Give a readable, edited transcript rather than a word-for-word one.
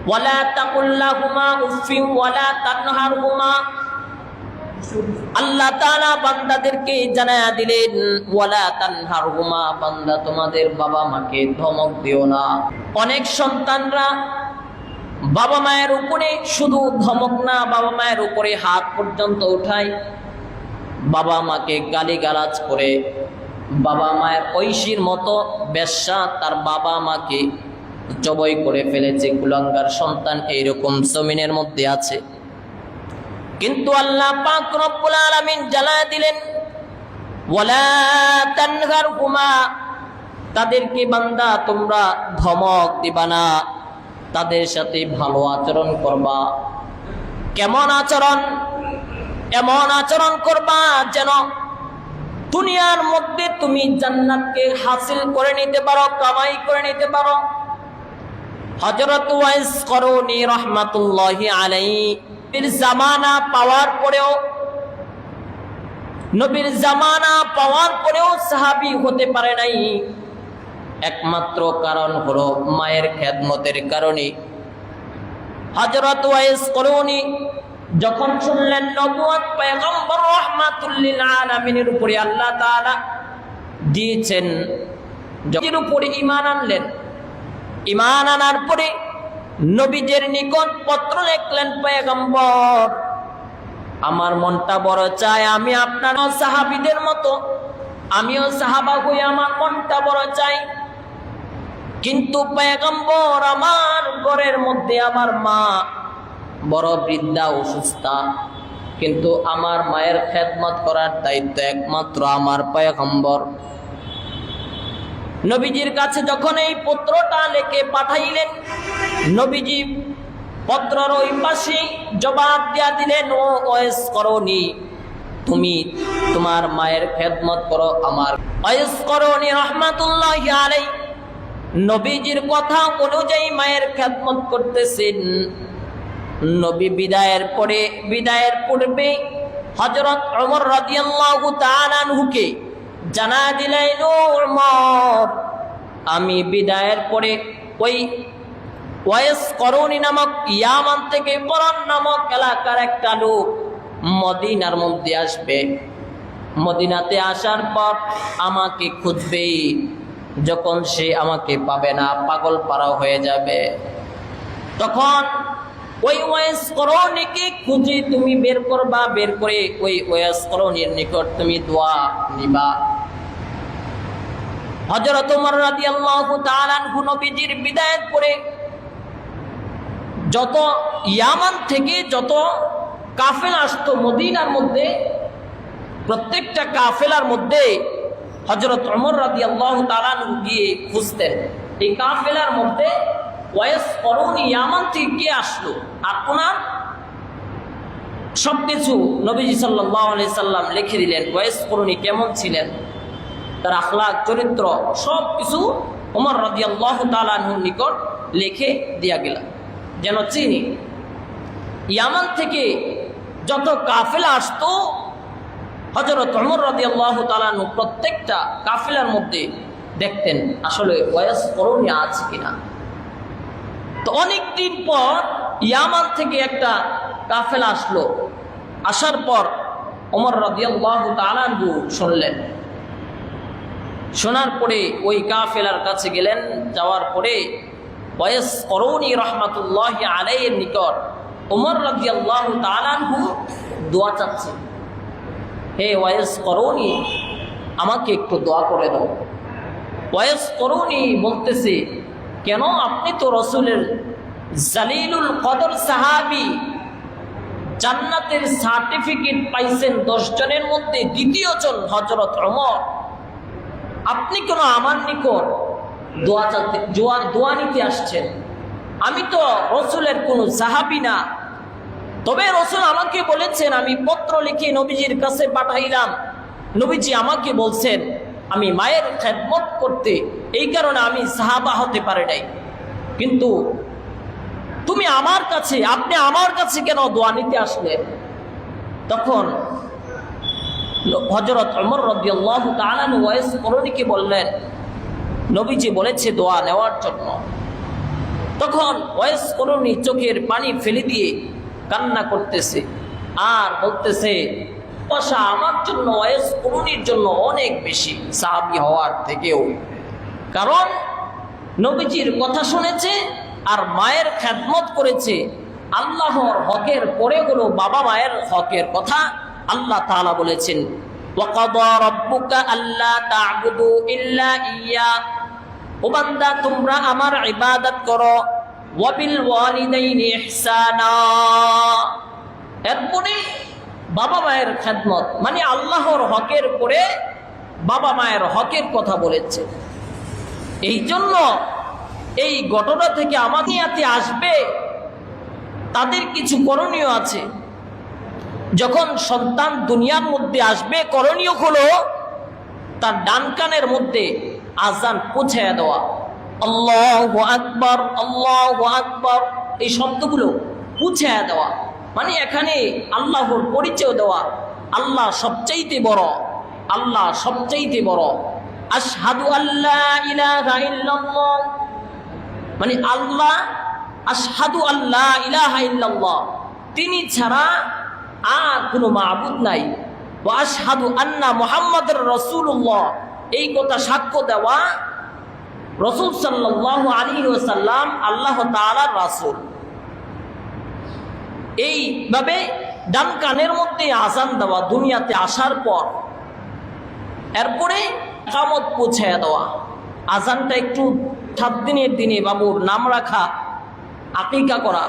ওয়ালা তাকুল লাহুমা উফিন ওয়ালা তানহারহুমা। আল্লাহ তাআলা বান্দাদেরকে জানায়া দিলেন, ওয়ালা তানহারহুমা, বান্দা তোমাদের বাবা মাকে ধমক দিও না। অনেক সন্তানরা বাবা মায়ের উপরে শুধু ধমক না, বাবা মায়ের উপরে হাত পর্যন্ত উঠায়, বাবা মাকে গালিগালাজ করে, বাবা মায়ের ঐশীর মতো বেশ্যা তার বাবা মাকে জবাই করে ফেলেছে। কুলাঙ্গার সন্তান এইরকম জমিনের মধ্যে আছে। কিন্তু আল্লাহ পাক রব্বুল আলামিন জানায় দিলেন, ওয়ালা তানহারহুমা, তাদেরকে বান্দা তোমরা ধমক দিবা না, তাদের সাথে ভালো আচরণ করবা। কেমন আচরণ? এমন আচরণ করবা যেন দুনিয়ার মধ্যে তুমি জান্নাতকে হাসিল করে নিতে পারো, কামাই করে নিতে পারো। হযরত ওয়াইস করুনী রাহমাতুল্লাহি আলাইহি নবীর জামানা পাওয়ার পরেও, নবীর জামানা পাওয়ার পরেও সাহাবী হতে পারে নাই। একমাত্র কারণ হলো মায়ের খেদমতের কারণে। হযরত ওয়াইস করুনী যখন শুনলেন নবুয়ত পয়গম্বর রাহমাতুল লিল আলামিনের উপরে আল্লাহ তাআলা দিয়েছেন, যার উপরে ঈমান আনলেন। ঈমান আনার পরে নবীদের নিকট পত্র লিখলেন, পয়গম্বর আমার মনটা বড় চায় আমি আপনার সাহাবীদের মতো, আমিও সাহাবা হই, আমার মনটা বড় চাই। কিন্তু পয়গম্বর আমার ঘরের মধ্যে আমার মা বড় বৃদ্ধা অসুস্থ, কিন্তু আমার মায়ের খেদমত করার দায়িত্ব একমাত্র আমার পয়গম্বর। নবীজির কাছে যখন এই পত্রটা লিখে পাঠাইলেন, নবীজি পত্রের ওই পাশে জবাব দিয়া দিলেন, ও ওয়াইস করুনী, তুমি তোমার মায়ের খেদমত করো। আমার ওয়াইস করুনী রাহমাতুল্লাহি আলাইহি নবীজির কথা অনুযায়ী মায়ের খেদমত করতেছেন। নবী বিদায়ের পূর্বে হযরত ওমর রাদিয়াল্লাহু তাআলা আনহুকে জানা দিলেন, ও ওমর, আমি বিদায়ের পরে ওই ওয়াইস করুনী নামক ইয়ামান থেকে করন নামক এলাকার একটা লোক মদিনার মধ্যে আসবে। মদিনাতে আসার পর আমাকে খুঁজবে। যখন সে আমাকে পাবে না, পাগল পারা হয়ে যাবে। তখন ওই ওয়াইস করুনীকে খুঁজে তুমি বের করবা, বের করে ওই ওয়াইস করুনীর নিকট তুমি দোয়া নিবা। হযরত ওমর রাদিয়াল্লাহু তাআলা আনহু নবীজির বিদায়ের পরে যত ইয়ামান থেকে যত কাফেলা আসতো মদিনার মধ্যে, প্রত্যেকটা কাফেলার মধ্যে হযরত ওমর রাদিয়াল্লাহু তাআলা আনহু গিয়ে খুঁজতেন। এই কাফেলার মধ্যে ওয়াইস করুনী ইয়ামান থেকে আসলো, আর ওনার সবকিছু নবীজি সাল্লাল্লাহু আলাইহি সাল্লাম লিখে দিলেন। ওয়াইস করুনী কেমন ছিলেন, তার আখলাক, চরিত্র সবকিছু ওমর রাদিয়াল্লাহু তাআলা আনহুর নিকট লিখে দিয়া গেল, যেন চিনি। ইয়ামান থেকে যত কাফেলা আসতো হযরত ওমর রাদিয়াল্লাহু তাআলা আনহু প্রত্যেকটা কাফেলার মধ্যে দেখতেন আসলে ওয়াইস করুনী আছে কিনা। তো অনেকদিন পর ইয়ামান থেকে একটা কাফেলা আসলো। আসার পর ওমর রাদিয়াল্লাহু তাআলা আনহু শুনলেন। শোনার পরে ওই কাফেলার কাছে গেলেন। যাওয়ার পরে ওয়াইস করুনী রাহমাতুল্লাহি আলাইহির নিকট ওমর রাদিয়াল্লাহু তাআলা আনহু দোয়া চাচ্ছে, হে ওয়াইস করুনী, আমাকে একটু দোয়া করে দাও। ওয়াইস করুনী বলতেছে, কেন? আপনি তো রাসূলের জালিলুল কদর সাহাবী, জান্নাতের সার্টিফিকেট পাইছেন 10 জনের মধ্যে দ্বিতীয় জন হযরত ওমর। আপনি কেন আমার নিকট দোয়া নিতে আসছেন? আমি তো রাসূলের কোনো সাহাবী না। তবে রাসূল আমাকে বলেছেন, আমি পত্র লিখে নবীজির কাছে পাঠাইলাম। নবীজি আমাকে বলছেন আমি মায়ের খেদমত করতে, এই কারণে আমি সাহাবা হতে পারি নাই। কিন্তু আপনি আমার কাছে কেন দোয়া নিতে আসলেন? তখন হযরত ওমর রাদিয়াল্লাহু তাআলা আনহু ওয়াইস করুনীকে বললেন, নবীজি বলেছে দোয়া নেওয়ার জন্য। তখন ওয়াইস করণী চোখের পানি ফেলে দিয়ে কান্না করতেছে আর বলতেছে, পাশা আমার জন্য ওয়াইস করণীর জন্য অনেক বেশি সাহাবী হওয়ার থেকেও। কারণ নবীজির কথা শুনেছে আর মায়ের খেদমত করেছে। আল্লাহর হকের পরে হলো বাবা মায়ের হকের কথা। আল্লাহ তাআলা বলেছেন, ওয়াকাদা রাব্বুকা আল্লা তা'বুদু ইল্লা ইয়্যা, ও বান্দা তোমরা আমার ইবাদত করো, ওয়াবিল ওয়ালিদাইনি ইহসানা। এরপরে বাবা মায়ের খেদমত মানে আল্লাহর হকের পরে বাবা মায়ের হকের কথা বলেছে। এই জন্য এই ঘটনা থেকে আমাদের হাতে আসবে তাদের কিছু করণীয় আছে। যখন সন্তান দুনিয়ার মধ্যে আসবে, করণীয় হলো তার ডান কানের মধ্যে আজান পৌঁছায়া দেওয়া, আল্লাহু আকবার আল্লাহু আকবার, এই শব্দগুলো পৌঁছায়া দেওয়া। মানে এখানে আল্লাহর পরিচয় দেওয়া, আল্লাহ সবচাইতে বড়, আল্লাহ সবচাইতে বড়। আশহাদু আল্লা ইলাহা ইল্লাল্লাহ, মানে আল্লাহ, আশহাদু আল্লা ইলাহা ইল্লাল্লাহ, তিনি ছাড়া আর কোনো মাবুদ নাই। ওয়া আশহাদু আন্না মুহাম্মাদুর রাসূলুল্লাহ, এই কথা সাক্ষ্য দেওয়া রাসূল সাল্লাল্লাহু আলাইহি ওয়াসাল্লাম আল্লাহ তাআলার রাসূল। এইভাবে ডান কানের মধ্যে আজান দেওয়া দুনিয়াতে আসার পর। এরপরে ইকামত পৌঁছায়া দেওয়া। আজানটা একটু 7 দিনের দিনে বাবুর নাম রাখা, আকিকা করা।